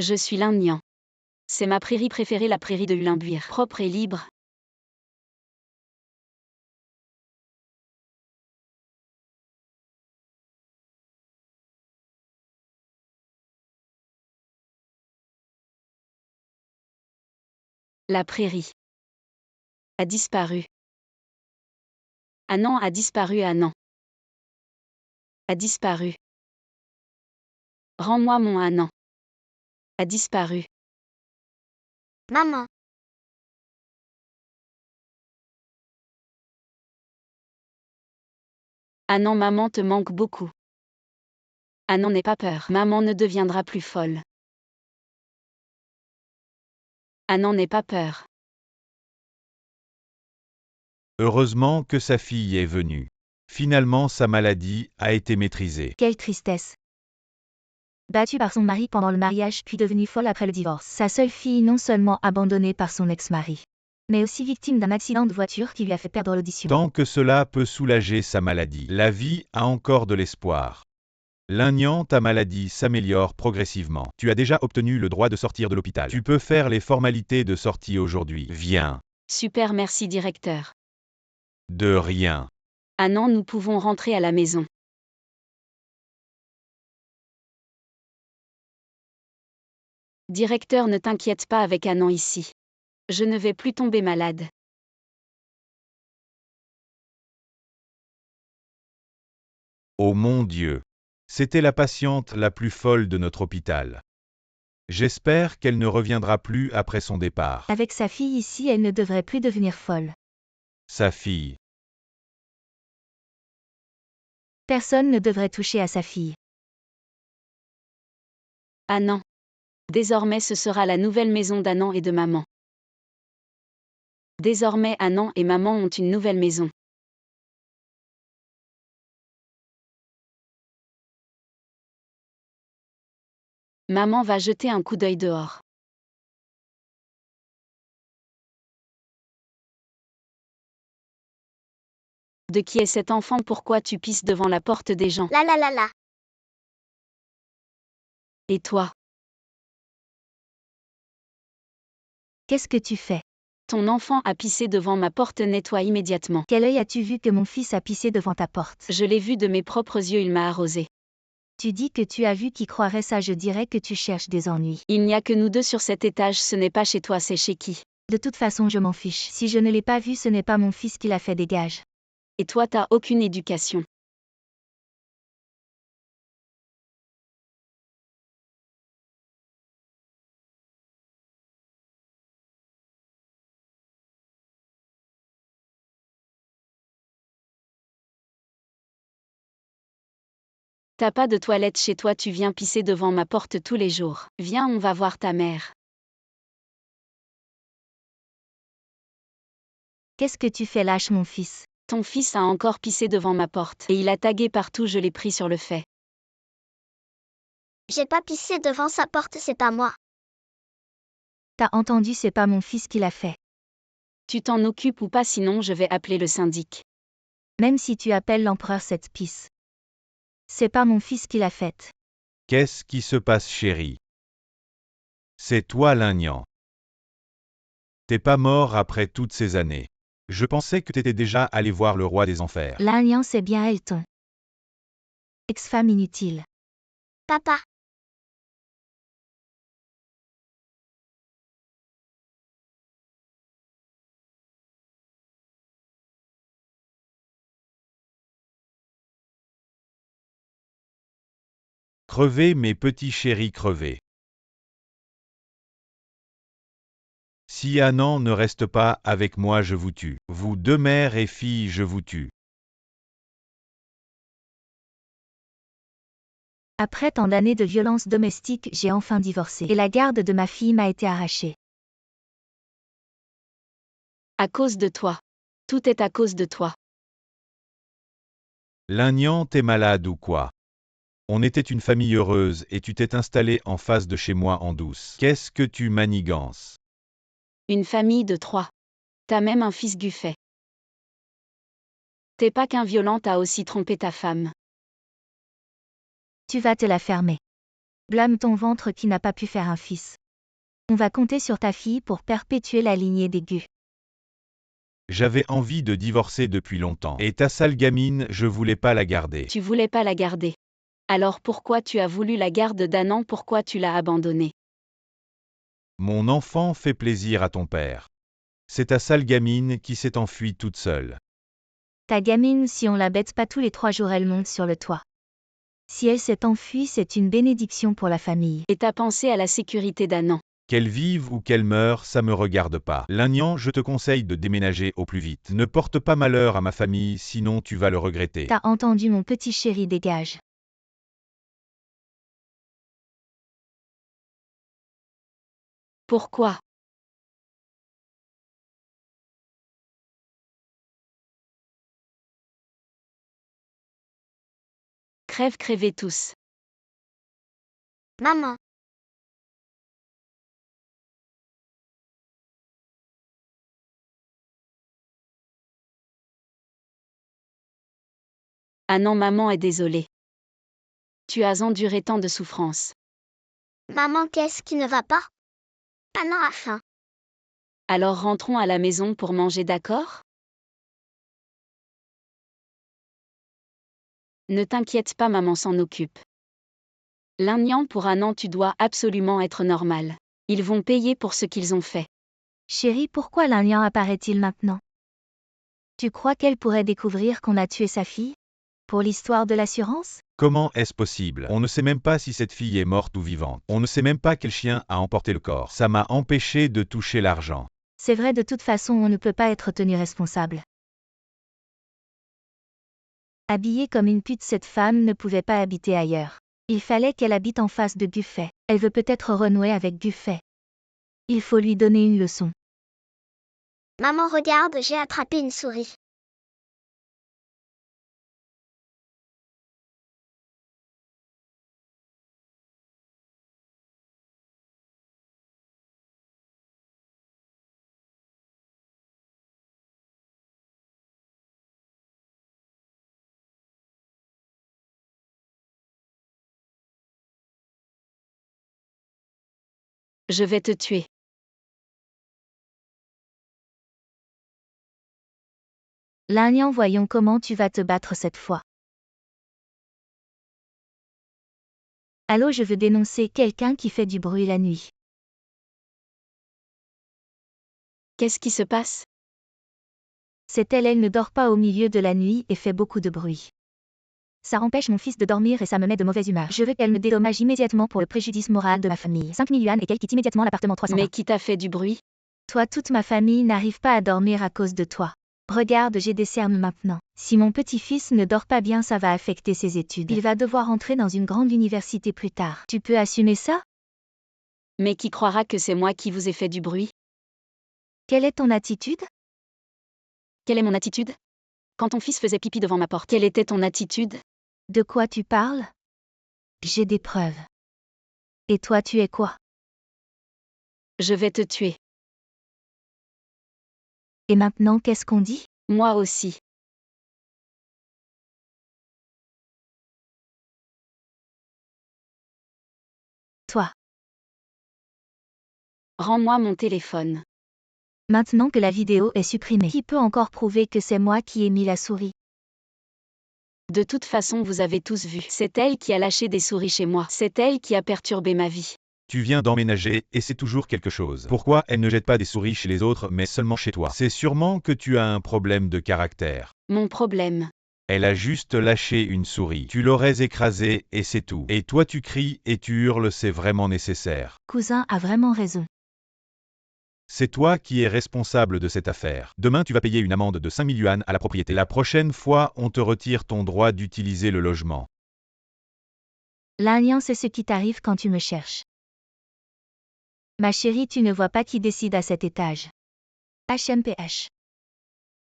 Je suis l'Indien. C'est ma prairie préférée, la prairie de Ulimbuir. Propre et libre. La prairie a disparu. Annan a disparu. Annan a disparu. Rends-moi mon Annan. A disparu. Maman. Annan, maman te manque beaucoup. Annan, n'aie pas peur. Maman ne deviendra plus folle. Annan, n'aie pas peur. Heureusement que sa fille est venue. Finalement, sa maladie a été maîtrisée. Quelle tristesse. Battue par son mari pendant le mariage puis devenue folle après le divorce. Sa seule fille non seulement abandonnée par son ex-mari, mais aussi victime d'un accident de voiture qui lui a fait perdre l'audition. Tant que cela peut soulager sa maladie, la vie a encore de l'espoir. L'Indien, ta maladie s'améliore progressivement. Tu as déjà obtenu le droit de sortir de l'hôpital. Tu peux faire les formalités de sortie aujourd'hui. Viens. Super, merci directeur. De rien. Annan, nous pouvons rentrer à la maison. Directeur, ne t'inquiète pas avec Annan ici. Je ne vais plus tomber malade. Oh mon Dieu. C'était la patiente la plus folle de notre hôpital. J'espère qu'elle ne reviendra plus après son départ. Avec sa fille ici, elle ne devrait plus devenir folle. Sa fille. Personne ne devrait toucher à sa fille. Annan. Désormais, ce sera la nouvelle maison d'Annan et de maman. Désormais, Annan et maman ont une nouvelle maison. Maman va jeter un coup d'œil dehors. De qui est cet enfant? Pourquoi tu pisses devant la porte des gens? La la la la. Et toi? Qu'est-ce que tu fais? Ton enfant a pissé devant ma porte, nettoie immédiatement. Quel œil as-tu vu que mon fils a pissé devant ta porte? Je l'ai vu de mes propres yeux, il m'a arrosé. Tu dis que tu as vu, qui croirait ça? Je dirais que tu cherches des ennuis. Il n'y a que nous deux sur cet étage, ce n'est pas chez toi, c'est chez qui? De toute façon, je m'en fiche. Si je ne l'ai pas vu, ce n'est pas mon fils qui l'a fait, dégage. Et toi, t'as aucune éducation. T'as pas de toilette chez toi, tu viens pisser devant ma porte tous les jours. Viens, on va voir ta mère. Qu'est-ce que tu fais? Lâche mon fils. Ton fils a encore pissé devant ma porte. Et il a tagué partout, je l'ai pris sur le fait. J'ai pas pissé devant sa porte, c'est pas moi. T'as entendu, c'est pas mon fils qui l'a fait. Tu t'en occupes ou pas, sinon je vais appeler le syndic. Même si tu appelles l'empereur cette pisse. C'est pas mon fils qui l'a faite. Qu'est-ce qui se passe, chérie? C'est toi l'Indien. T'es pas mort après toutes ces années. Je pensais que t'étais déjà allé voir le roi des enfers. L'Indien, c'est bien elle, ton ex-femme inutile. Papa. Crevez mes petits chéris, crevez. Si Annan ne reste pas avec moi, je vous tue. Vous deux, mère et fille, je vous tue. Après tant d'années de violence domestique, j'ai enfin divorcé. Et la garde de ma fille m'a été arrachée. À cause de toi. Tout est à cause de toi. L'Indien, t'es malade ou quoi? On était une famille heureuse et tu t'es installé en face de chez moi en douce. Qu'est-ce que tu manigances? Une famille de 3. T'as même un fils Guffet. T'es pas qu'un violent, t'as aussi trompé ta femme. Tu vas te la fermer. Blâme ton ventre qui n'a pas pu faire un fils. On va compter sur ta fille pour perpétuer la lignée des Gu. J'avais envie de divorcer depuis longtemps. Et ta sale gamine, je voulais pas la garder. Tu voulais pas la garder. Alors pourquoi tu as voulu la garde d'Annan? Pourquoi tu l'as abandonnée? Mon enfant fait plaisir à ton père. C'est ta sale gamine qui s'est enfuie toute seule. Ta gamine, si on la bête pas tous les 3 jours, elle monte sur le toit. Si elle s'est enfuie, c'est une bénédiction pour la famille. Et t'as pensé à la sécurité d'Annan? Qu'elle vive ou qu'elle meure, ça me regarde pas. Lagnan, je te conseille de déménager au plus vite. Ne porte pas malheur à ma famille, sinon tu vas le regretter. T'as entendu mon petit chéri, dégage. Pourquoi? Crèvez tous. Maman. Ah non, maman est désolée. Tu as enduré tant de souffrances. Maman, qu'est-ce qui ne va pas? Annan a faim. Alors rentrons à la maison pour manger, d'accord? Ne t'inquiète pas, maman s'en occupe. Lagnan, pour Annan, tu dois absolument être normal. Ils vont payer pour ce qu'ils ont fait. Chérie, pourquoi Lagnan apparaît-il maintenant? Tu crois qu'elle pourrait découvrir qu'on a tué sa fille? Pour l'histoire de l'assurance? Comment est-ce possible? On ne sait même pas si cette fille est morte ou vivante. On ne sait même pas quel chien a emporté le corps. Ça m'a empêché de toucher l'argent. C'est vrai, de toute façon, on ne peut pas être tenu responsable. Habillée comme une pute, cette femme ne pouvait pas habiter ailleurs. Il fallait qu'elle habite en face de Guffet. Elle veut peut-être renouer avec Guffet. Il faut lui donner une leçon. Maman, regarde, j'ai attrapé une souris. Je vais te tuer. Lagnan, voyons comment tu vas te battre cette fois. Allô, je veux dénoncer quelqu'un qui fait du bruit la nuit. Qu'est-ce qui se passe? C'est elle, elle ne dort pas au milieu de la nuit et fait beaucoup de bruit. Ça empêche mon fils de dormir et ça me met de mauvaise humeur. Je veux qu'elle me dédommage immédiatement pour le préjudice moral de ma famille. 5 000 yuan et qu'elle quitte immédiatement l'appartement 320. Mais qui t'a fait du bruit? Toi, toute ma famille n'arrive pas à dormir à cause de toi. Regarde, j'ai des cernes maintenant. Si mon petit-fils ne dort pas bien, ça va affecter ses études. Il va devoir entrer dans une grande université plus tard. Tu peux assumer ça? Mais qui croira que c'est moi qui vous ai fait du bruit? Quelle est ton attitude? Quelle est mon attitude? Quand ton fils faisait pipi devant ma porte, quelle était ton attitude? De quoi tu parles? J'ai des preuves. Et toi, tu es quoi? Je vais te tuer. Et maintenant, qu'est-ce qu'on dit? Moi aussi. Toi. Rends-moi mon téléphone. Maintenant que la vidéo est supprimée, qui peut encore prouver que c'est moi qui ai mis la souris? De toute façon, vous avez tous vu. C'est elle qui a lâché des souris chez moi. C'est elle qui a perturbé ma vie. Tu viens d'emménager, et c'est toujours quelque chose. Pourquoi elle ne jette pas des souris chez les autres mais seulement chez toi? C'est sûrement que tu as un problème de caractère. Mon problème. Elle a juste lâché une souris. Tu l'aurais écrasée, et c'est tout. Et toi tu cries et tu hurles, c'est vraiment nécessaire. Cousin a vraiment raison. C'est toi qui es responsable de cette affaire. Demain tu vas payer une amende de 5 000 yuan à la propriété. La prochaine fois, on te retire ton droit d'utiliser le logement. Lagnan, c'est ce qui t'arrive quand tu me cherches. Ma chérie, tu ne vois pas qui décide à cet étage. HMPH.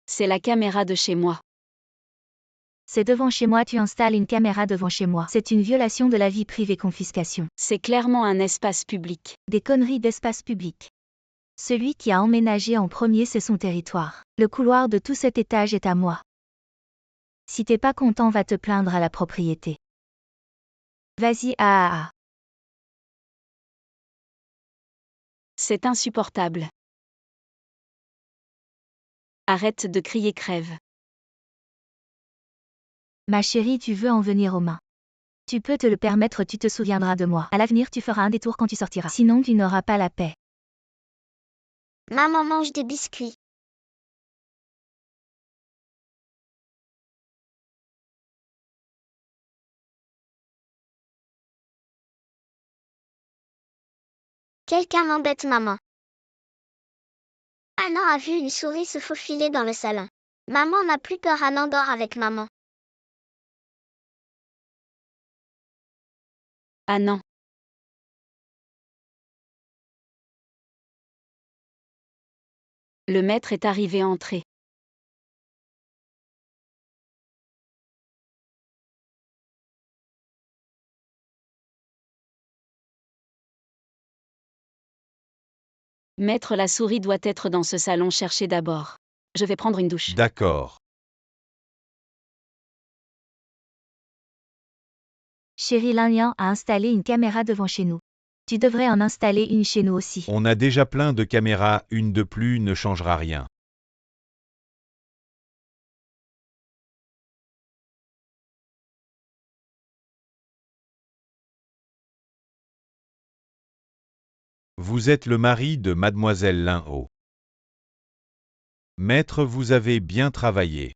C'est la caméra de chez moi. C'est devant chez moi, tu installes une caméra devant chez moi. C'est une violation de la vie privée, confiscation. C'est clairement un espace public. Des conneries d'espace public. Celui qui a emménagé en premier, c'est son territoire. Le couloir de tout cet étage est à moi. Si t'es pas content, va te plaindre à la propriété. Vas-y, ah. C'est insupportable. Arrête de crier crève. Ma chérie, tu veux en venir aux mains. Tu peux te le permettre, tu te souviendras de moi. À l'avenir, tu feras un détour quand tu sortiras. Sinon, tu n'auras pas la paix. Maman mange des biscuits. Quelqu'un m'embête, maman. Anna a vu une souris se faufiler dans le salon. Maman n'a plus peur, Anna dort avec maman. Ah non. Le maître est arrivé entré. Maître, la souris doit être dans ce salon, cherchez d'abord. Je vais prendre une douche. D'accord. Chérie, Lin a installé une caméra devant chez nous. Tu devrais en installer une chez nous aussi. On a déjà plein de caméras, une de plus ne changera rien. Vous êtes le mari de mademoiselle Lin-Ho. Maître, vous avez bien travaillé.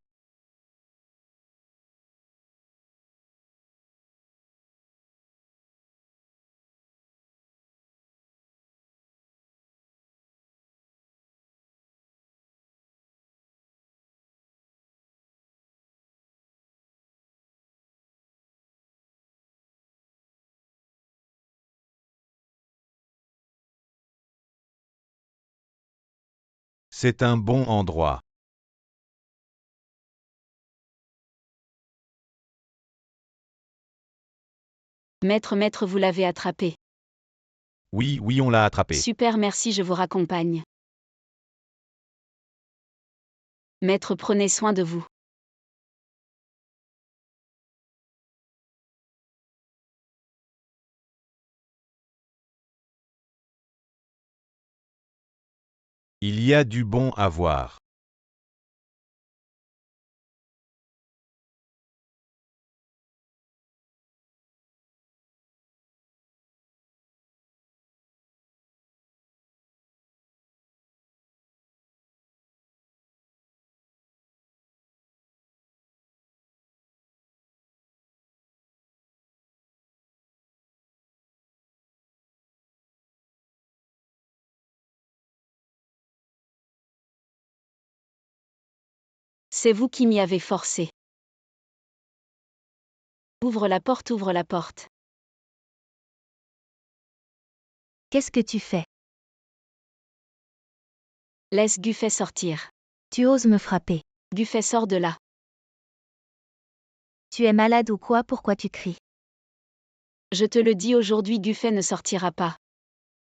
C'est un bon endroit. Maître, vous l'avez attrapé. Oui, on l'a attrapé. Super, merci, je vous raccompagne. Maître, prenez soin de vous. Il y a du bon à voir. C'est vous qui m'y avez forcé. Ouvre la porte, ouvre la porte. Qu'est-ce que tu fais? Laisse Guffet sortir. Tu oses me frapper. Guffet, sors de là. Tu es malade ou quoi? Pourquoi tu cries? Je te le dis aujourd'hui, Guffet ne sortira pas.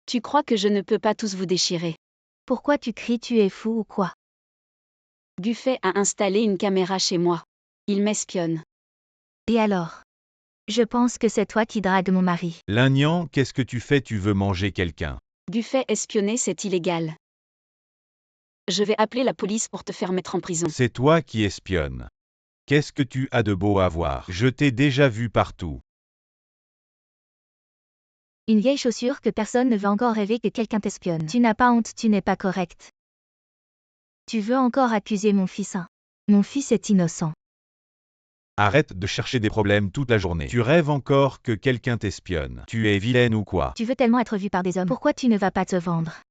Tu crois que je ne peux pas tous vous déchirer? Pourquoi tu cries? Tu es fou ou quoi? Guffet a installé une caméra chez moi. Il m'espionne. Et alors? Je pense que c'est toi qui dragues mon mari. Lin-Nian, qu'est-ce que tu fais? Tu veux manger quelqu'un? Guffet, espionner, c'est illégal. Je vais appeler la police pour te faire mettre en prison. C'est toi qui espionnes. Qu'est-ce que tu as de beau à voir? Je t'ai déjà vu partout. Une vieille chaussure que personne ne veut encore rêver que quelqu'un t'espionne. Tu n'as pas honte, tu n'es pas correct. Tu veux encore accuser mon fils, hein? Mon fils est innocent. Arrête de chercher des problèmes toute la journée. Tu rêves encore que quelqu'un t'espionne. Tu es vilaine ou quoi? Tu veux tellement être vu par des hommes. Pourquoi tu ne vas pas te vendre?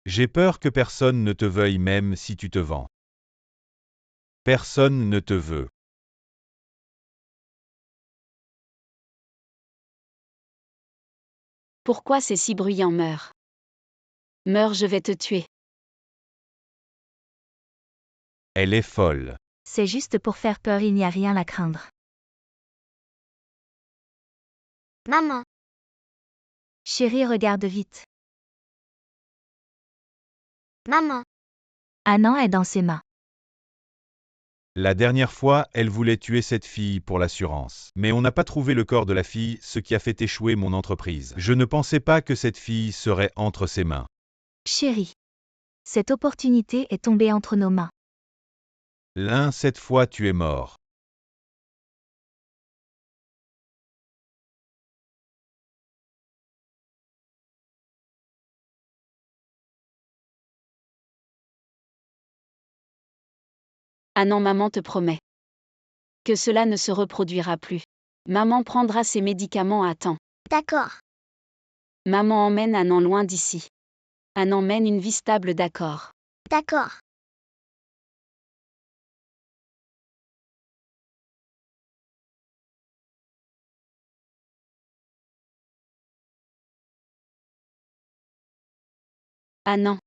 J'ai peur que personne ne te veuille même si tu te vends. Personne ne te veut. Pourquoi c'est si bruyant? Meurs. Meurs, je vais te tuer. Elle est folle. C'est juste pour faire peur, il n'y a rien à craindre. Maman, Chérie, regarde vite. maman, Anna est dans ses mains. La dernière fois, elle voulait tuer cette fille pour l'assurance. Mais on n'a pas trouvé le corps de la fille, ce qui a fait échouer mon entreprise. Je ne pensais pas que cette fille serait entre ses mains. Chérie. Cette opportunité est tombée entre nos mains. Cette fois tu es mort. Ah non, maman te promet que cela ne se reproduira plus. Maman prendra ses médicaments à temps. D'accord. Maman emmène Annan loin d'ici. Annan mène une vie stable, d'accord. D'accord. Annan.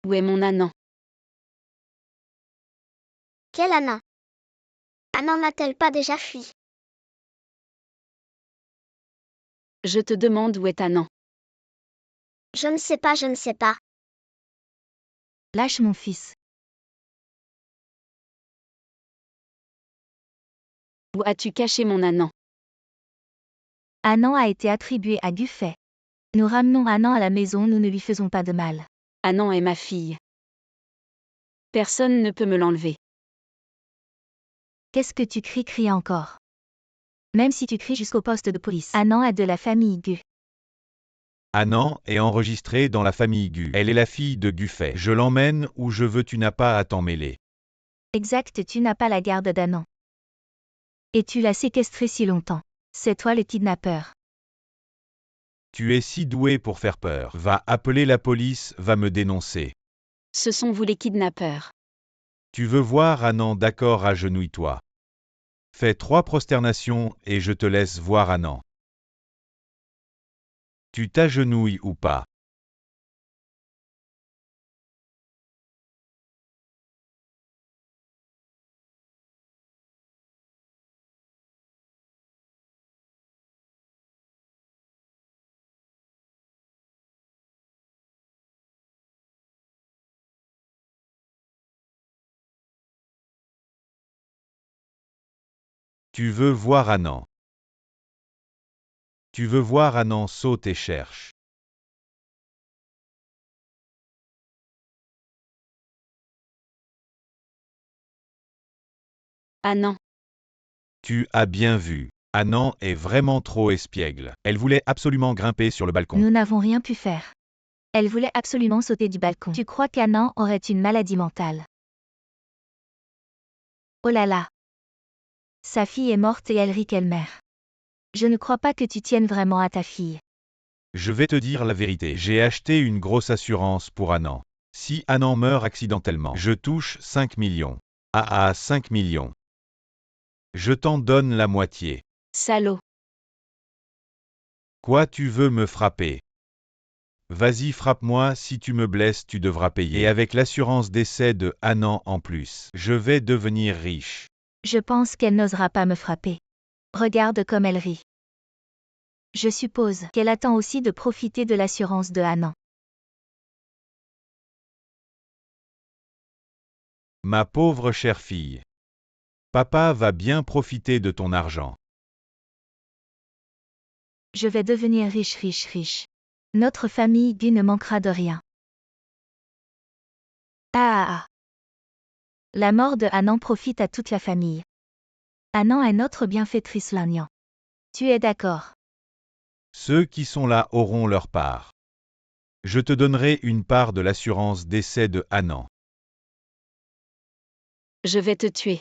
Où est mon Annan? Quel Annan? Annan n'a-t-elle pas déjà fui? Je te demande où est Annan. Je ne sais pas, je ne sais pas. Lâche mon fils. Où as-tu caché mon Annan? Annan a été attribué à Guffet. Nous ramenons Annan à la maison, nous ne lui faisons pas de mal. Annan est ma fille. Personne ne peut me l'enlever. Qu'est-ce que tu cries encore? Même si tu cries jusqu'au poste de police. Annan est de la famille Gu. Annan est enregistrée dans la famille Gu. Elle est la fille de Guffet. Je l'emmène où je veux, tu n'as pas à t'en mêler. Exact, tu n'as pas la garde d'Annan. Et tu l'as séquestré si longtemps. C'est toi le kidnappeur. Tu es si doué pour faire peur. Va appeler la police, va me dénoncer. Ce sont vous les kidnappeurs. Tu veux voir Annan, d'accord, agenouille-toi. Fais 3 prosternations et je te laisse voir Annan. Tu t'agenouilles ou pas? Tu veux voir Annan. Tu veux voir Annan, saute et cherche. Annan. Tu as bien vu. Annan est vraiment trop espiègle. Elle voulait absolument grimper sur le balcon. Nous n'avons rien pu faire. Elle voulait absolument sauter du balcon. Tu crois qu'Annan aurait une maladie mentale? Oh là là. Sa fille est morte et elle rit qu'elle meurt. Je ne crois pas que tu tiennes vraiment à ta fille. Je vais te dire la vérité. J'ai acheté une grosse assurance pour Annan. Si Annan meurt accidentellement, je touche 5 millions. 5 millions. Je t'en donne la moitié. Salaud. Quoi, tu veux me frapper? Vas-y, frappe-moi, si tu me blesses, tu devras payer. Et avec l'assurance décès de Annan en plus, je vais devenir riche. Je pense qu'elle n'osera pas me frapper. Regarde comme elle rit. Je suppose qu'elle attend aussi de profiter de l'assurance de Annan. Ma pauvre chère fille. Papa va bien profiter de ton argent. Je vais devenir riche. Notre famille Gu ne manquera de rien. Ah. La mort de Annan profite à toute la famille. Annan est notre bienfaitrice Lanyan. Tu es d'accord? Ceux qui sont là auront leur part. Je te donnerai une part de l'assurance décès de Annan. Je vais te tuer.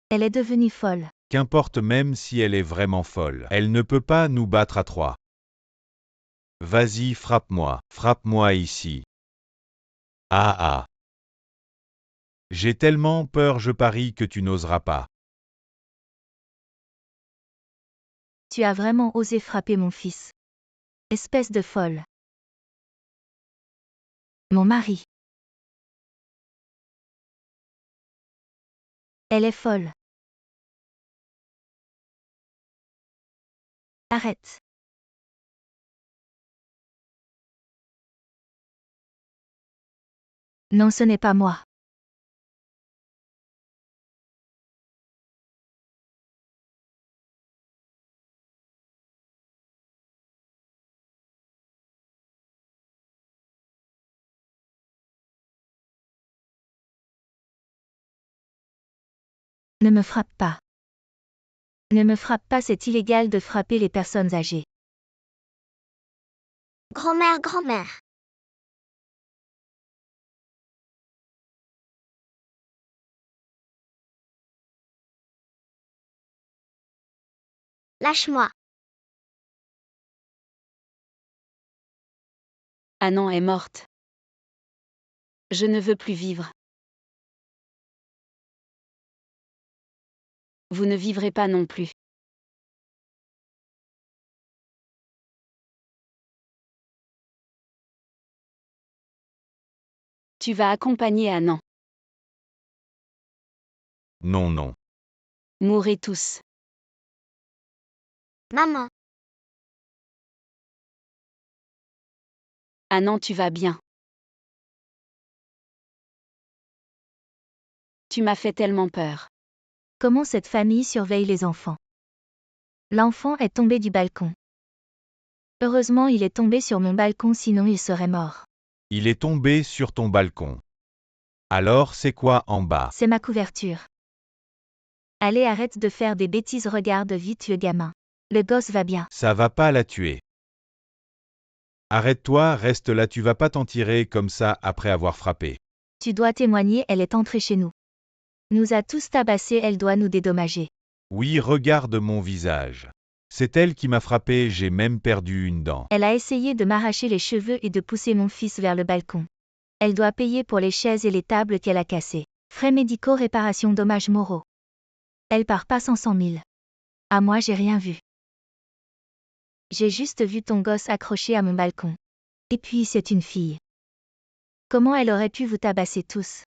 Elle est devenue folle. Qu'importe, même si elle est vraiment folle, elle ne peut pas nous battre à 3. Vas-y, frappe-moi ici. Ah ah. J'ai tellement peur, je parie que tu n'oseras pas. Tu as vraiment osé frapper mon fils. Espèce de folle. Mon mari. Elle est folle. Arrête. Non, ce n'est pas moi. Ne me frappe pas. Ne me frappe pas, c'est illégal de frapper les personnes âgées. Grand-mère, grand-mère. Lâche-moi. Annan est morte. Je ne veux plus vivre. Vous ne vivrez pas non plus. Tu vas accompagner Annan. Non, non. Mourrez tous. Maman. Annan, tu vas bien. Tu m'as fait tellement peur. Comment cette famille surveille les enfants? L'enfant est tombé du balcon. Heureusement, il est tombé sur mon balcon, sinon il serait mort. Il est tombé sur ton balcon. Alors c'est quoi en bas? C'est ma couverture. Allez, arrête de faire des bêtises, regarde vite le gamin. Le gosse va bien. Ça va pas la tuer. Arrête-toi, reste là, tu vas pas t'en tirer comme ça après avoir frappé. Tu dois témoigner, elle est entrée chez nous. Nous a tous tabassés, elle doit nous dédommager. Oui, regarde mon visage. C'est elle qui m'a frappé, j'ai même perdu une dent. Elle a essayé de m'arracher les cheveux et de pousser mon fils vers le balcon. Elle doit payer pour les chaises et les tables qu'elle a cassées. Frais médicaux, réparation, dommages moraux. Elle part pas sans 100 000. À moi, j'ai rien vu. J'ai juste vu ton gosse accroché à mon balcon. Et puis c'est une fille. Comment elle aurait pu vous tabasser tous?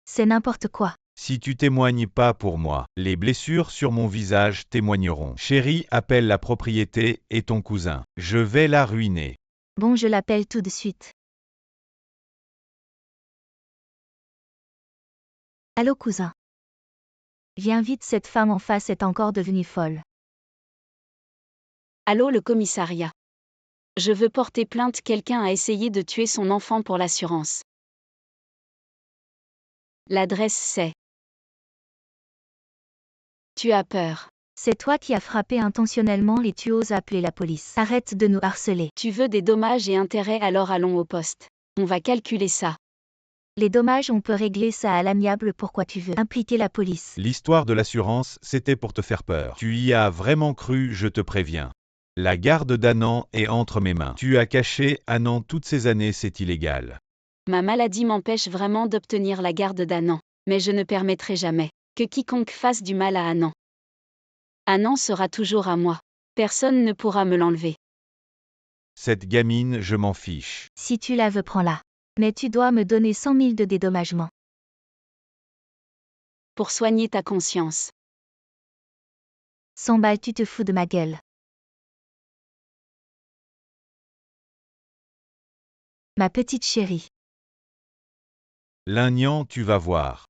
C'est n'importe quoi. Si tu témoignes pas pour moi, les blessures sur mon visage témoigneront. Chérie, appelle la propriété et ton cousin. Je vais la ruiner. Bon, je l'appelle tout de suite. Allô cousin. Viens vite, cette femme en face est encore devenue folle. Allô, le commissariat. Je veux porter plainte, quelqu'un a essayé de tuer son enfant pour l'assurance. L'adresse c'est. Tu as peur. C'est toi qui as frappé intentionnellement et tu oses appeler la police. Arrête de nous harceler. Tu veux des dommages et intérêts, alors allons au poste. On va calculer ça. Les dommages, on peut régler ça à l'amiable, pourquoi tu veux impliquer la police? L'histoire de l'assurance, c'était pour te faire peur. Tu y as vraiment cru, je te préviens. La garde d'Annan est entre mes mains. Tu as caché Annan toutes ces années, c'est illégal. Ma maladie m'empêche vraiment d'obtenir la garde d'Annan, mais je ne permettrai jamais que quiconque fasse du mal à Annan. Annan sera toujours à moi. Personne ne pourra me l'enlever. Cette gamine, je m'en fiche. Si tu la veux, prends-la. Mais tu dois me donner 100 000 de dédommagement. Pour soigner ta conscience. 100 balles, tu te fous de ma gueule. Ma petite chérie. Lignan, tu vas voir.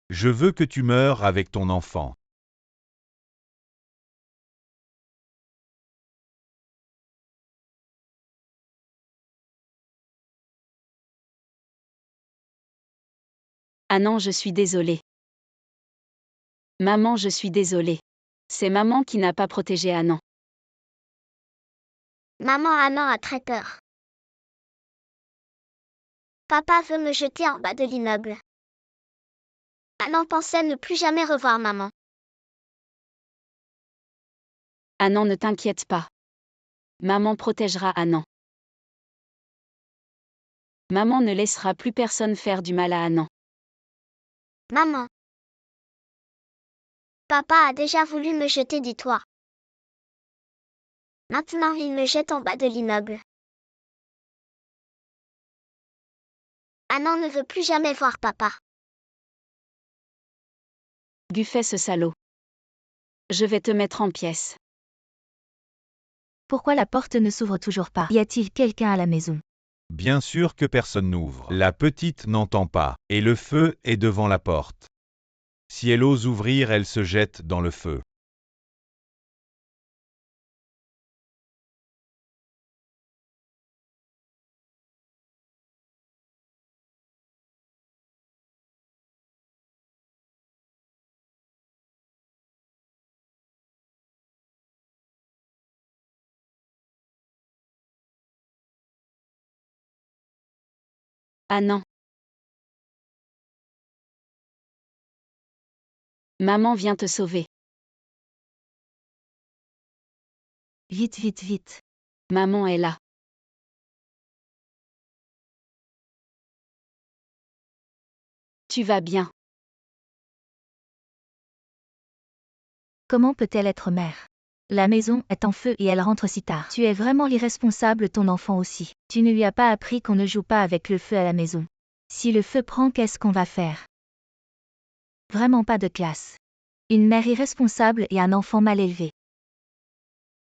Je veux que tu meures avec ton enfant. Annan, je suis désolée. Maman, je suis désolée. C'est maman qui n'a pas protégé Annan. Maman, Annan a très peur. Papa veut me jeter en bas de l'immeuble. Annan pensait ne plus jamais revoir maman. Annan, ne t'inquiète pas. Maman protégera Annan. Maman ne laissera plus personne faire du mal à Annan. Maman. Papa a déjà voulu me jeter du toit. Maintenant il me jette en bas de l'immeuble. Annan ne veut plus jamais voir papa. Buffet ce salaud. Je vais te mettre en pièces. Pourquoi la porte ne s'ouvre toujours pas? Y a-t-il quelqu'un à la maison? Bien sûr que personne n'ouvre. La petite n'entend pas, et le feu est devant la porte. Si elle ose ouvrir, elle se jette dans le feu. Annan. Maman vient te sauver. Vite, vite, vite. Maman est là. Tu vas bien. Comment peut-elle être mère? La maison est en feu et elle rentre si tard. Tu es vraiment l'irresponsable, ton enfant aussi. Tu ne lui as pas appris qu'on ne joue pas avec le feu à la maison. Si le feu prend, qu'est-ce qu'on va faire? Vraiment pas de classe. Une mère irresponsable et un enfant mal élevé.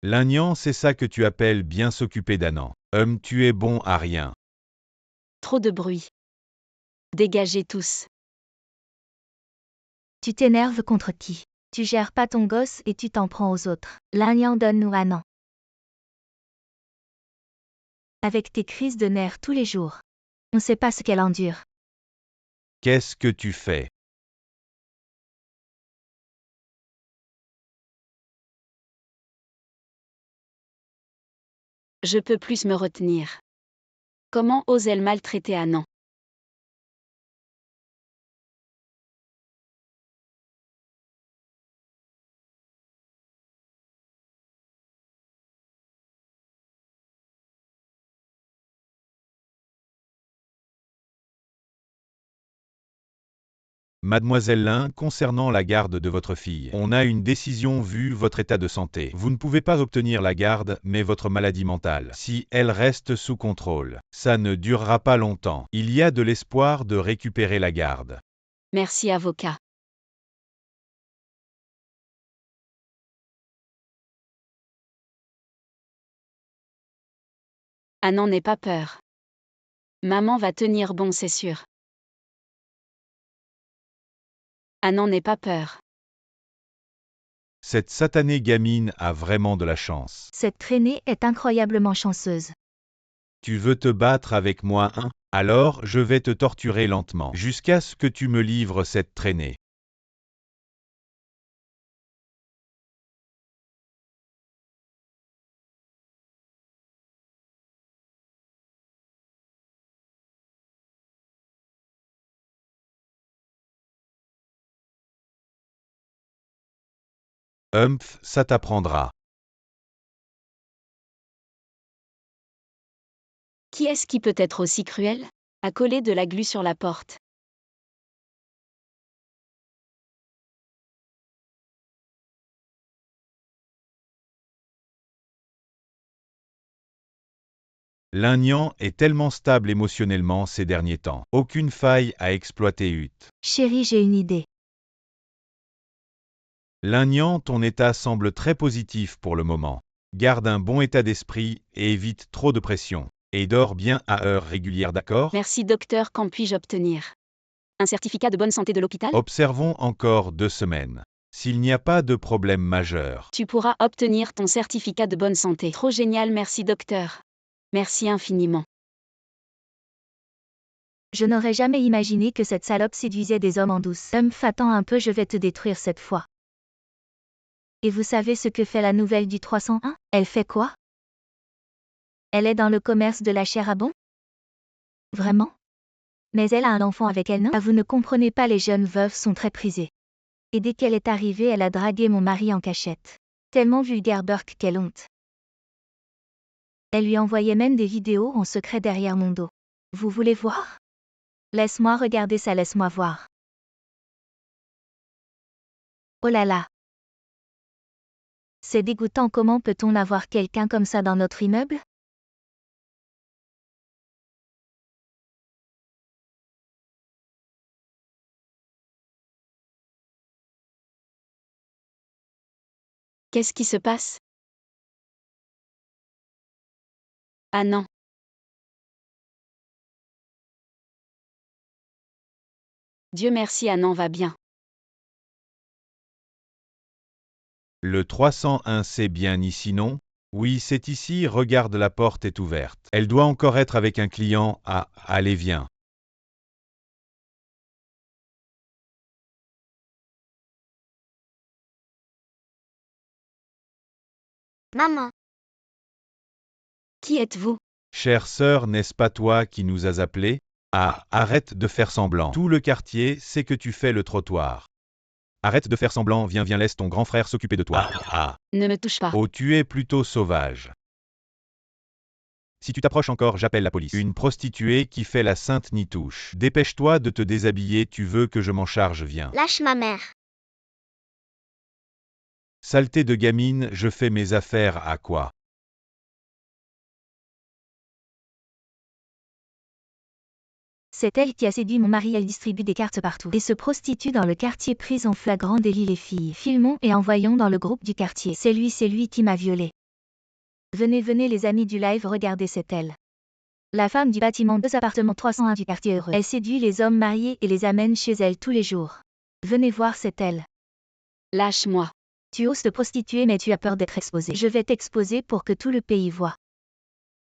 L'Agnan, c'est ça que tu appelles bien s'occuper d'Annan. Tu es bon à rien. Trop de bruit. Dégagez tous. Tu t'énerves contre qui? Tu gères pas ton gosse et tu t'en prends aux autres. L'Agnan donne-nous Annan. Avec tes crises de nerfs tous les jours. On sait pas ce qu'elle endure. Qu'est-ce que tu fais? Je peux plus me retenir. Comment ose-elle maltraiter Annan? Mademoiselle Lin, concernant la garde de votre fille, on a une décision vu votre état de santé. Vous ne pouvez pas obtenir la garde, mais votre maladie mentale. Si elle reste sous contrôle, ça ne durera pas longtemps. Il y a de l'espoir de récupérer la garde. Merci avocat. Annan n'aie pas peur. Maman va tenir bon, c'est sûr. Annan n'aie pas peur. Cette satanée gamine a vraiment de la chance. Cette traînée est incroyablement chanceuse. Tu veux te battre avec moi, hein? Alors je vais te torturer lentement, jusqu'à ce que tu me livres cette traînée. Ça t'apprendra. Qui est-ce qui peut être aussi cruel? À coller de la glu sur la porte. L'Agnan est tellement stable émotionnellement ces derniers temps. Aucune faille à exploiter Hutte. Chérie, j'ai une idée. L'Agnan, ton état semble très positif pour le moment. Garde un bon état d'esprit et évite trop de pression. Et dors bien à heure régulière, d'accord? Merci docteur, qu'en puis-je obtenir? Un certificat de bonne santé de l'hôpital? Observons encore 2 semaines. S'il n'y a pas de problème majeur. Tu pourras obtenir ton certificat de bonne santé. Trop génial, merci docteur. Merci infiniment. Je n'aurais jamais imaginé que cette salope séduisait des hommes en douce. Attends un peu, je vais te détruire cette fois. Et vous savez ce que fait la nouvelle du 301? Elle fait quoi? Elle est dans le commerce de la chair à bon? Vraiment? Mais elle a un enfant avec elle, non? Ah, vous ne comprenez pas, les jeunes veuves sont très prisées. Et dès qu'elle est arrivée, elle a dragué mon mari en cachette. Tellement vulgaire, Burke, quelle honte. Elle lui envoyait même des vidéos en secret derrière mon dos. Vous voulez voir? Laisse-moi regarder ça, laisse-moi voir. Oh là là. C'est dégoûtant, comment peut-on avoir quelqu'un comme ça dans notre immeuble? Qu'est-ce qui se passe? Ah non. Dieu merci, Annan va bien. Le 301, c'est bien ici, non? Oui, c'est ici, regarde, la porte est ouverte. Elle doit encore être avec un client. Ah, allez, viens. Maman, Qui êtes-vous? Chère sœur, n'est-ce pas toi qui nous as appelés? Ah, arrête de faire semblant. Tout le quartier sait que tu fais le trottoir. Arrête de faire semblant, viens, viens, laisse ton grand frère s'occuper de toi. Ah. Ne me touche pas. Oh, tu es plutôt sauvage. Si tu t'approches encore, j'appelle la police. Une prostituée qui fait la sainte nitouche. Dépêche-toi de te déshabiller, tu veux que je m'en charge, viens. lâche ma mère. Saleté de gamine, je fais mes affaires à quoi? C'est elle qui a séduit mon mari, elle distribue des cartes partout et se prostitue dans le quartier, prise en flagrant délit, les filles. Filmons et envoyons dans le groupe du quartier. C'est lui qui m'a violée. Venez, venez les amis du live, regardez, c'est elle. La femme du bâtiment 2 appartements 301 du quartier heureux. Elle séduit les hommes mariés et les amène chez elle tous les jours. Venez voir, c'est elle. Lâche-moi. Tu oses te prostituer mais tu as peur d'être exposé. Je vais t'exposer pour que tout le pays voit.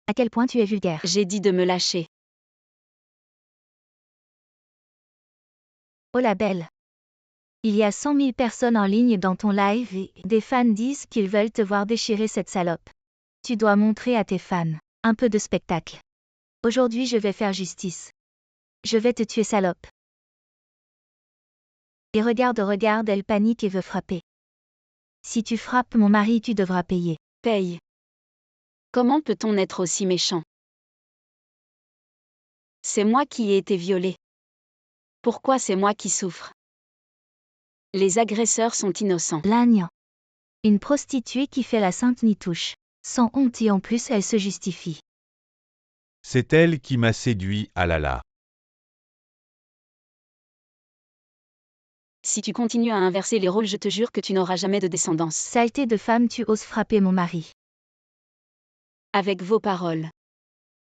À quel point tu es vulgaire. J'ai dit de me lâcher. Oh la belle. Il y a 100 000 personnes en ligne dans ton live et des fans disent qu'ils veulent te voir déchirer cette salope. Tu dois montrer à tes fans un peu de spectacle. Aujourd'hui je vais faire justice. Je vais te tuer, salope. Et regarde, regarde, elle panique et veut frapper. Si tu frappes mon mari, tu devras payer. Paye. Comment peut-on être aussi méchant? C'est moi qui ai été violée. Pourquoi c'est moi qui souffre? Les agresseurs sont innocents. L'agnant. Une prostituée qui fait la sainte nitouche. Sans honte et en plus elle se justifie. C'est elle qui m'a séduit, ah là là. Si tu continues à inverser les rôles, je te jure que tu n'auras jamais de descendance. Saleté de femme, tu oses frapper mon mari. Avec vos paroles.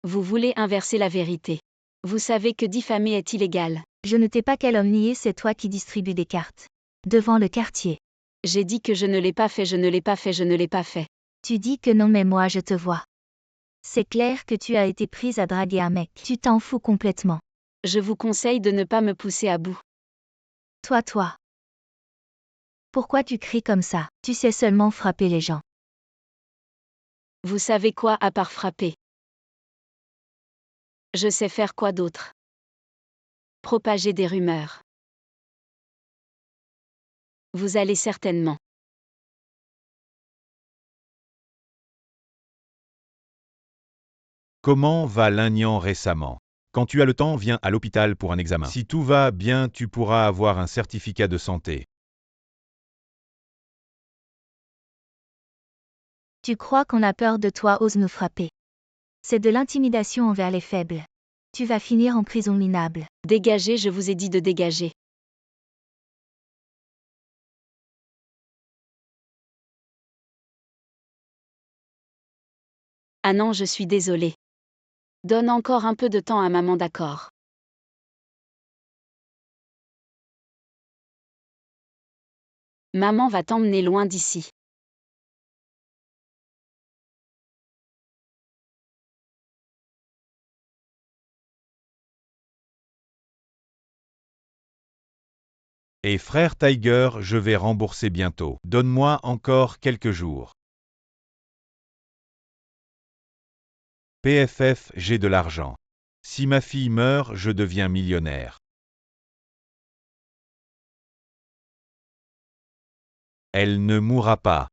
Vous voulez inverser la vérité. Vous savez que diffamer est illégal. Je ne t'ai pas calomnié, c'est toi qui distribues des cartes. Devant le quartier. J'ai dit que je ne l'ai pas fait, je ne l'ai pas fait, je ne l'ai pas fait. Tu dis que non mais moi je te vois. C'est clair que tu as été prise à draguer un mec. Tu t'en fous complètement. Je vous conseille de ne pas me pousser à bout. Toi. Pourquoi tu cries comme ça? Tu sais seulement frapper les gens. Vous savez quoi à part frapper? Je sais faire quoi d'autre? Propager des rumeurs. Vous allez certainement. Comment va l'agnant récemment? Quand tu as le temps, viens à l'hôpital pour un examen. Si tout va bien, tu pourras avoir un certificat de santé. Tu crois qu'on a peur de toi, ose nous frapper. C'est de l'intimidation envers les faibles. Tu vas finir en prison minable. Dégagez, je vous ai dit de dégager. Ah non, je suis désolée. Donne encore un peu de temps à maman, d'accord? Maman va t'emmener loin d'ici. Et frère Tiger, je vais rembourser bientôt. Donne-moi encore quelques jours. PFF, j'ai de l'argent. Si ma fille meurt, je deviens millionnaire. Elle ne mourra pas.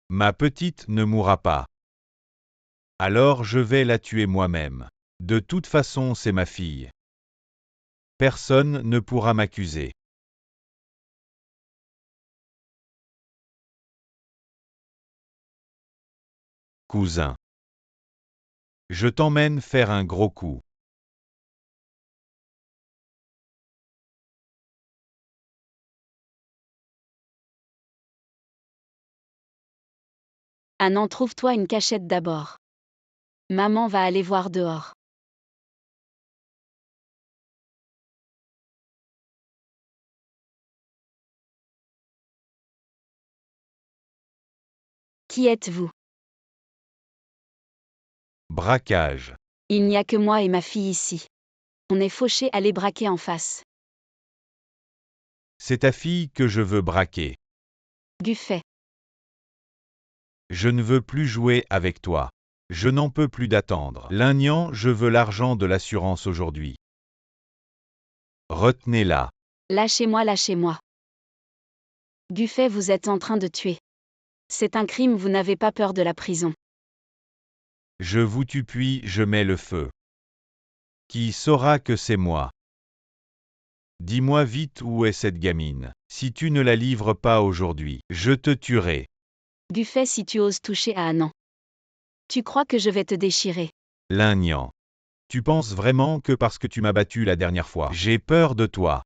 Ma petite ne mourra pas. Alors je vais la tuer moi-même. De toute façon, c'est ma fille. Personne ne pourra m'accuser. Cousin. Je t'emmène faire un gros coup. Annan, trouve-toi une cachette d'abord. Maman va aller voir dehors. Qui êtes-vous? Braquage. Il n'y a que moi et ma fille ici. On est fauchés à les braquer en face. C'est ta fille que je veux braquer. Du fait. Je ne veux plus jouer avec toi. Je n'en peux plus d'attendre. Lignan, je veux l'argent de l'assurance aujourd'hui. Retenez-la. Lâchez-moi, lâchez-moi. Du fait, vous êtes en train de tuer. C'est un crime, vous n'avez pas peur de la prison. Je vous tue puis je mets le feu. Qui saura que c'est moi? Dis-moi vite où est cette gamine. Si tu ne la livres pas aujourd'hui, je te tuerai. Du fait, si tu oses toucher à Annan. Tu crois que je vais te déchirer? Lignan. Tu penses vraiment que parce que tu m'as battu la dernière fois, j'ai peur de toi?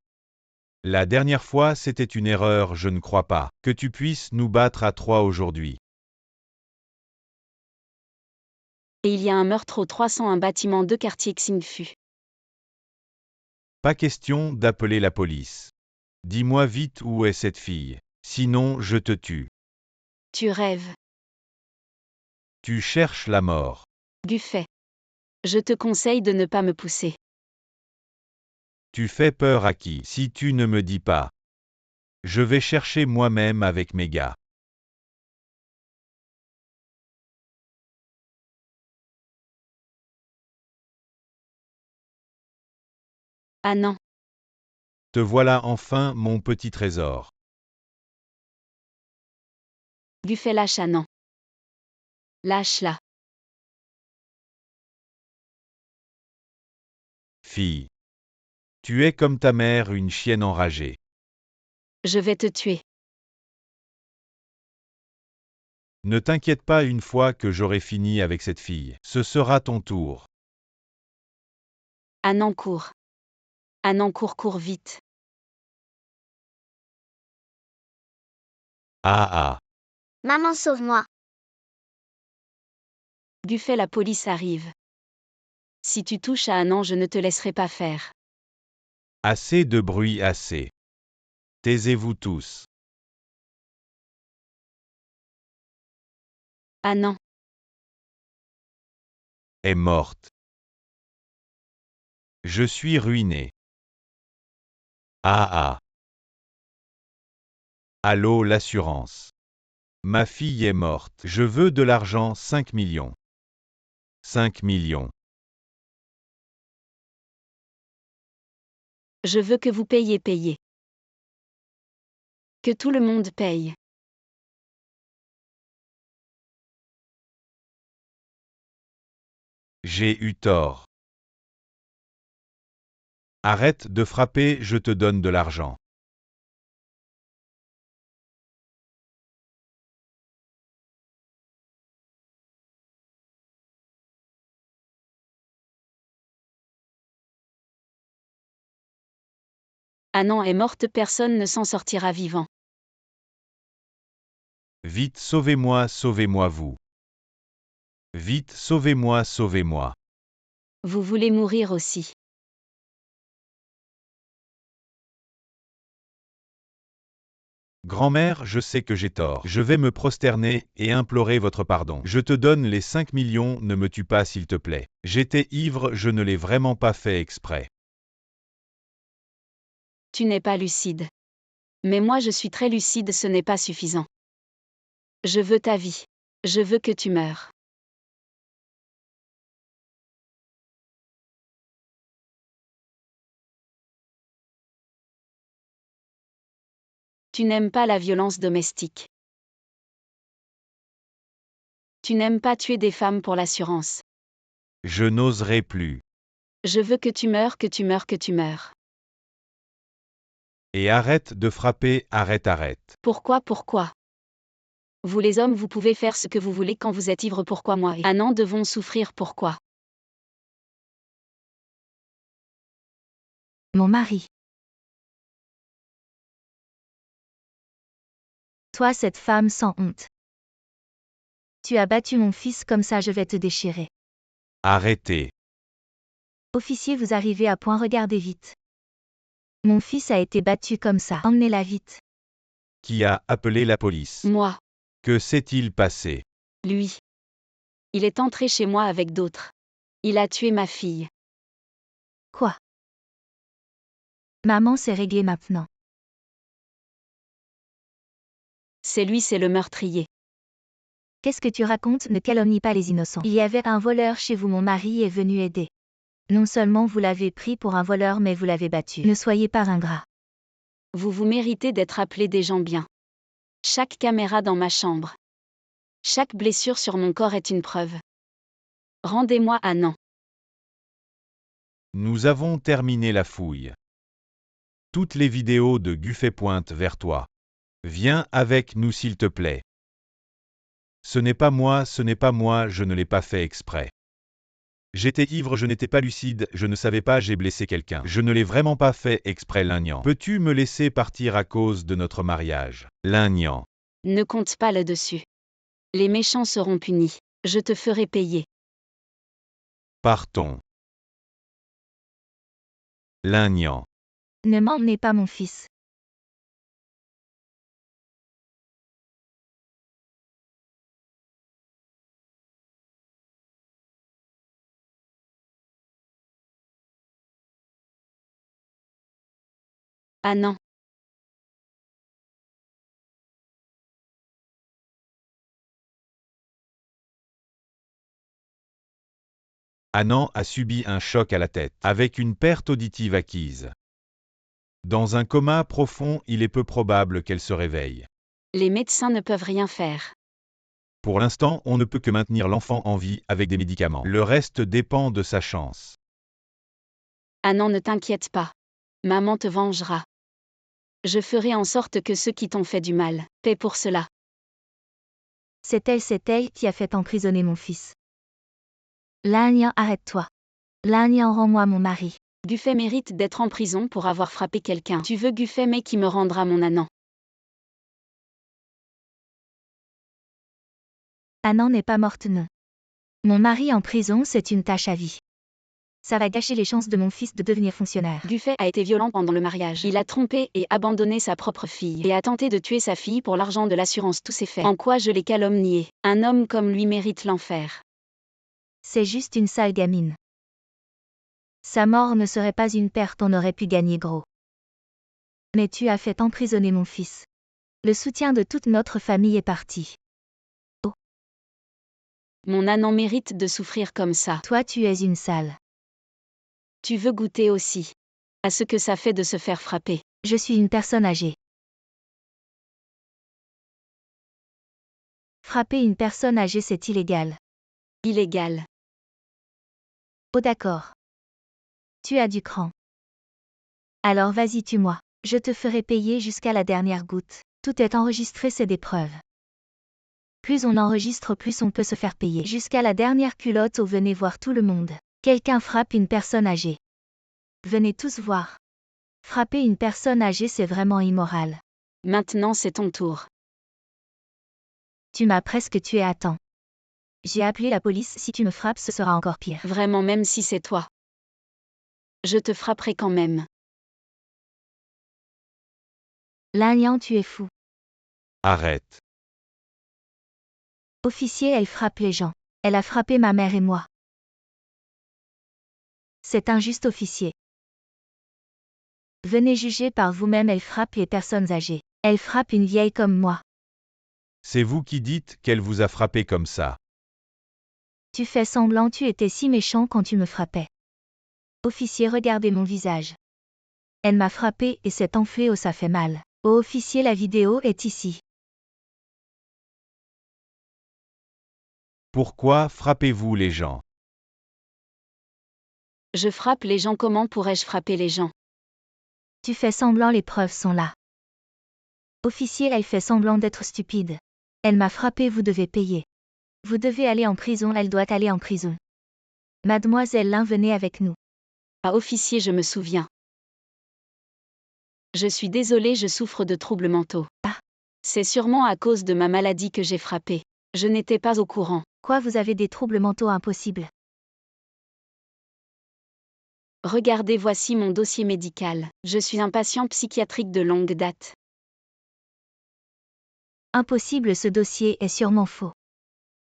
La dernière fois, c'était une erreur, je ne crois pas que tu puisses nous battre à 3 aujourd'hui. Et il y a un meurtre au 301 bâtiment de quartier Xingfu. Pas question d'appeler la police. Dis-moi vite où est cette fille. Sinon, je te tue. Tu rêves. Tu cherches la mort. Du fait. Je te conseille de ne pas me pousser. Tu fais peur à qui si tu ne me dis pas? Je vais chercher moi-même avec mes gars. Annan. Te voilà enfin, mon petit trésor. Du fait, lâche Annan. Lâche-la. Fille. Tu es comme ta mère, une chienne enragée. Je vais te tuer. Ne t'inquiète pas, une fois que j'aurai fini avec cette fille, ce sera ton tour. Annan, cours. Annan, cours, cours vite. Ah ah. Maman, sauve-moi. Du fait, la police arrive. Si tu touches à Annan, je ne te laisserai pas faire. Assez de bruit, assez. Taisez-vous tous. Annan. Est morte. Je suis ruiné. Ah ah. Allô, l'assurance. Ma fille est morte. Je veux de l'argent, 5 millions. 5 millions. Je veux que vous payiez. Que tout le monde paye. J'ai eu tort. Arrête de frapper, je te donne de l'argent. Annan est morte, personne ne s'en sortira vivant. Vite, sauvez-moi, sauvez-moi vous. Vite, sauvez-moi, sauvez-moi. Vous voulez mourir aussi. Grand-mère, je sais que j'ai tort. Je vais me prosterner et implorer votre pardon. Je te donne les 5 millions, ne me tue pas s'il te plaît. J'étais ivre, je ne l'ai vraiment pas fait exprès. Tu n'es pas lucide. Mais moi je suis très lucide, ce n'est pas suffisant. Je veux ta vie. Je veux que tu meures. Tu n'aimes pas la violence domestique. Tu n'aimes pas tuer des femmes pour l'assurance. Je n'oserai plus. Je veux que tu meurs, que tu meurs, que tu meurs. Et arrête de frapper, arrête. Pourquoi? Vous les hommes, vous pouvez faire ce que vous voulez quand vous êtes ivre, pourquoi moi et Annan devons souffrir, pourquoi? Mon mari. Toi, cette femme sans honte. Tu as battu mon fils comme ça, je vais te déchirer. Arrêtez. Officier, vous arrivez à point, regardez vite. Mon fils a été battu comme ça, emmenez-la vite. Qui a appelé la police? Moi. Que s'est-il passé? Lui. Il est entré chez moi avec d'autres. Il a tué ma fille. Quoi? Maman, c'est réglé maintenant. C'est lui, c'est le meurtrier. Qu'est-ce que tu racontes? Ne calomnie pas les innocents. Il y avait un voleur chez vous, mon mari est venu aider. Non seulement vous l'avez pris pour un voleur, mais vous l'avez battu. Ne soyez pas ingrat. Vous méritez d'être appelés des gens bien. Chaque caméra dans ma chambre. Chaque blessure sur mon corps est une preuve. Rendez-moi Annan. Nous avons terminé la fouille. Toutes les vidéos de Guffey pointent vers toi. Viens avec nous s'il te plaît. Ce n'est pas moi, je ne l'ai pas fait exprès. J'étais ivre, je n'étais pas lucide, je ne savais pas, j'ai blessé quelqu'un. Je ne l'ai vraiment pas fait exprès, Lignan. Peux-tu me laisser partir à cause de notre mariage? Lignan. Ne compte pas là-dessus. Les méchants seront punis. Je te ferai payer. Partons. Lignan. Ne m'emmenez pas mon fils. Annan. Annan a subi un choc à la tête, avec une perte auditive acquise. Dans un coma profond, il est peu probable qu'elle se réveille. Les médecins ne peuvent rien faire. Pour l'instant, on ne peut que maintenir l'enfant en vie avec des médicaments. Le reste dépend de sa chance. Annan, ne t'inquiète pas. Maman te vengera. Je ferai en sorte que ceux qui t'ont fait du mal paient pour cela. C'est elle qui a fait emprisonner mon fils. Lignan, arrête-toi. Lignan, rends-moi mon mari. Guffey mérite d'être en prison pour avoir frappé quelqu'un. Tu veux Guffey, mais qui me rendra mon Annan? Annan n'est pas morte, non. Mon mari en prison, c'est une tâche à vie. Ça va gâcher les chances de mon fils de devenir fonctionnaire. Guffey a été violent pendant le mariage. Il a trompé et abandonné sa propre fille et a tenté de tuer sa fille pour l'argent de l'assurance. Tous ces faits. En quoi je l'ai calomnié? Un homme comme lui mérite l'enfer. C'est juste une sale gamine. Sa mort ne serait pas une perte, on aurait pu gagner gros. Mais tu as fait emprisonner mon fils. Le soutien de toute notre famille est parti. Oh. Mon Annan mérite de souffrir comme ça. Toi, tu es une sale. Tu veux goûter aussi à ce que ça fait de se faire frapper. Je suis une personne âgée. Frapper une personne âgée, c'est illégal. Illégal. Oh d'accord. Tu as du cran. Alors vas-y, tue-moi. Je te ferai payer jusqu'à la dernière goutte. Tout est enregistré, c'est des preuves. Plus on enregistre, plus on peut se faire payer. Jusqu'à la dernière culotte, oh, venez voir tout le monde. Quelqu'un frappe une personne âgée. Venez tous voir. Frapper une personne âgée, c'est vraiment immoral. Maintenant, c'est ton tour. Tu m'as presque tué, attends. J'ai appelé la police, si tu me frappes, ce sera encore pire. Vraiment, même si c'est toi. Je te frapperai quand même. Lignan, tu es fou. Arrête. Officier, elle frappe les gens. Elle a frappé ma mère et moi. C'est injuste, officier. Venez juger par vous-même, elle frappe les personnes âgées. Elle frappe une vieille comme moi. C'est vous qui dites qu'elle vous a frappé comme ça. Tu fais semblant, tu étais si méchant quand tu me frappais. Officier, regardez mon visage. Elle m'a frappé et s'est enflée, oh ça fait mal. Oh officier, la vidéo est ici. Pourquoi frappez-vous les gens? Je frappe les gens. Comment pourrais-je frapper les gens? Tu fais semblant, les preuves sont là. Officier, elle fait semblant d'être stupide. Elle m'a frappé, vous devez payer. Vous devez aller en prison, elle doit aller en prison. Mademoiselle Lin, venez avec nous. Ah, officier, je me souviens. Je suis désolée, je souffre de troubles mentaux. Ah. C'est sûrement à cause de ma maladie que j'ai frappé. Je n'étais pas au courant. Quoi, vous avez des troubles mentaux impossibles? Regardez, voici mon dossier médical. Je suis un patient psychiatrique de longue date. Impossible, ce dossier est sûrement faux.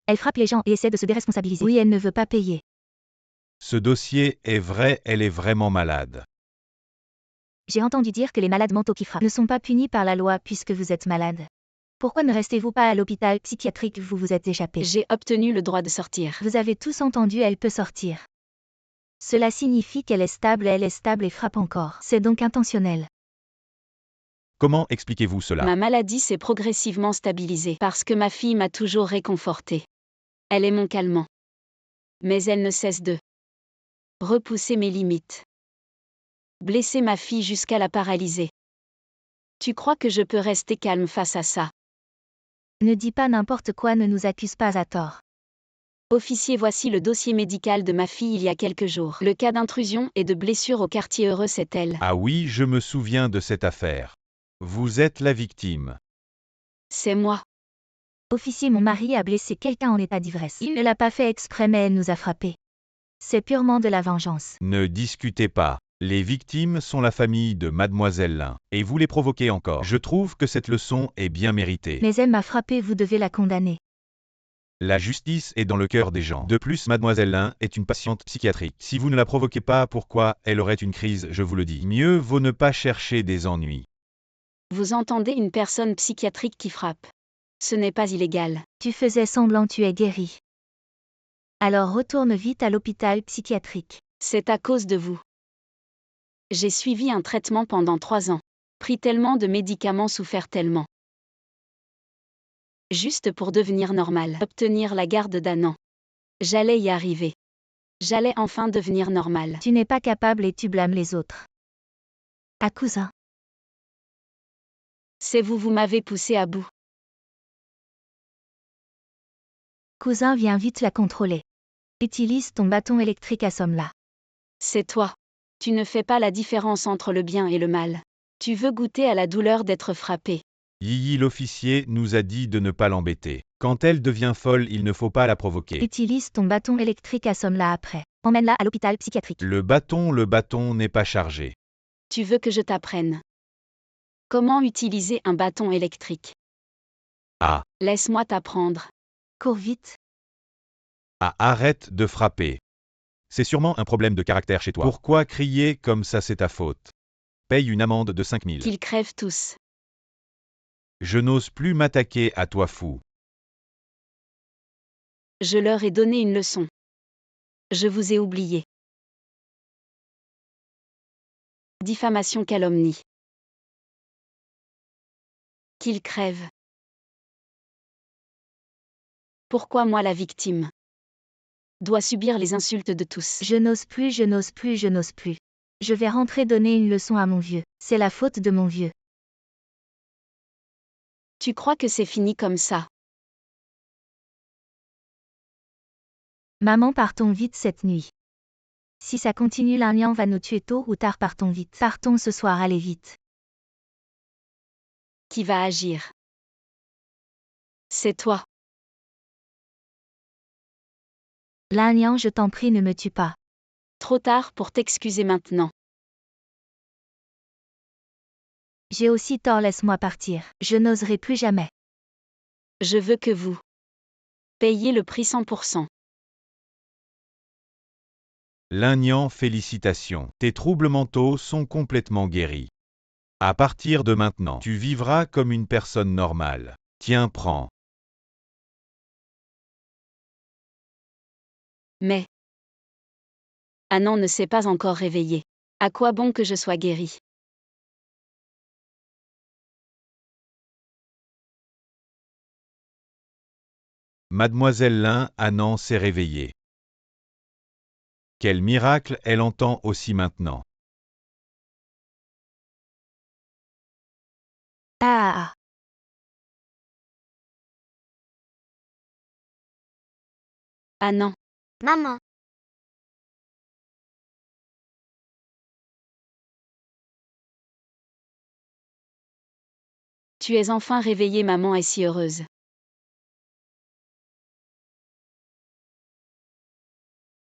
Elle frappe les gens et essaie de se déresponsabiliser. Oui, elle ne veut pas payer. Ce dossier est vrai, elle est vraiment malade. J'ai entendu dire que les malades mentaux qui frappent ne sont pas punis par la loi puisque vous êtes malade. Pourquoi ne restez-vous pas à l'hôpital psychiatrique? Vous vous êtes échappé. J'ai obtenu le droit de sortir. Vous avez tous entendu, elle peut sortir. Cela signifie qu'elle est stable et frappe encore. C'est donc intentionnel. Comment expliquez-vous cela? Ma maladie s'est progressivement stabilisée parce que ma fille m'a toujours réconfortée. Elle est mon calmant. Mais elle ne cesse de repousser mes limites. Blesser ma fille jusqu'à la paralyser. Tu crois que je peux rester calme face à ça? Ne dis pas n'importe quoi, ne nous accuse pas à tort. Officier, voici le dossier médical de ma fille il y a quelques jours. Le cas d'intrusion et de blessure au quartier heureux, c'est elle. Ah oui, je me souviens de cette affaire. Vous êtes la victime. C'est moi. Officier, mon mari a blessé quelqu'un en état d'ivresse. Il ne l'a pas fait exprès, mais elle nous a frappés. C'est purement de la vengeance. Ne discutez pas. Les victimes sont la famille de Mademoiselle Lin, et vous les provoquez encore. Je trouve que cette leçon est bien méritée. Mais elle m'a frappé, vous devez la condamner. La justice est dans le cœur des gens. De plus, Mademoiselle Lin est une patiente psychiatrique. Si vous ne la provoquez pas, pourquoi elle aurait une crise, je vous le dis. Mieux vaut ne pas chercher des ennuis. Vous entendez, une personne psychiatrique qui frappe. Ce n'est pas illégal. Tu faisais semblant, tu es guéri. Alors retourne vite à l'hôpital psychiatrique. C'est à cause de vous. J'ai suivi un traitement pendant 3 ans. Pris tellement de médicaments, souffert tellement. Juste pour devenir normal. Obtenir la garde d'un an. J'allais y arriver. J'allais enfin devenir normal. Tu n'es pas capable et tu blâmes les autres. Ah, cousin. C'est vous, vous m'avez poussé à bout. Cousin, viens vite la contrôler. Utilise ton bâton électrique, assomme-la. C'est toi. Tu ne fais pas la différence entre le bien et le mal. Tu veux goûter à la douleur d'être frappé. Yiyi l'officier nous a dit de ne pas l'embêter. Quand elle devient folle, il ne faut pas la provoquer. Utilise ton bâton électrique, assomme-la après. Emmène-la à l'hôpital psychiatrique. Le bâton n'est pas chargé. Tu veux que je t'apprenne comment utiliser un bâton électrique? Ah. Laisse-moi t'apprendre. Cours vite. Ah, arrête de frapper. C'est sûrement un problème de caractère chez toi. Pourquoi crier comme ça, c'est ta faute? Paye une amende de 5 000. Qu'ils crèvent tous. Je n'ose plus m'attaquer à toi, fou. Je leur ai donné une leçon. Je vous ai oublié. Diffamation, calomnie. Qu'ils crèvent. Pourquoi moi, la victime, dois subir les insultes de tous? Je n'ose plus, je n'ose plus, je n'ose plus. Je vais rentrer donner une leçon à mon vieux. C'est la faute de mon vieux. Tu crois que c'est fini comme ça? Maman, partons vite cette nuit. Si ça continue, l'Indien va nous tuer tôt ou tard, partons vite. Partons ce soir, allez vite. Qui va agir? C'est toi. L'Indien, je t'en prie, ne me tue pas. Trop tard pour t'excuser maintenant. J'ai aussi tort, laisse-moi partir. Je n'oserai plus jamais. Je veux que vous payiez le prix 100%. L'Ignan, félicitations. Tes troubles mentaux sont complètement guéris. À partir de maintenant, tu vivras comme une personne normale. Tiens, prends. Mais Anand ne s'est pas encore réveillé. À quoi bon que je sois guéri? Mademoiselle Lin Annan s'est réveillée. Quel miracle, elle entend aussi maintenant. Ah. Ah non. Maman. Tu es enfin réveillée, maman est si heureuse.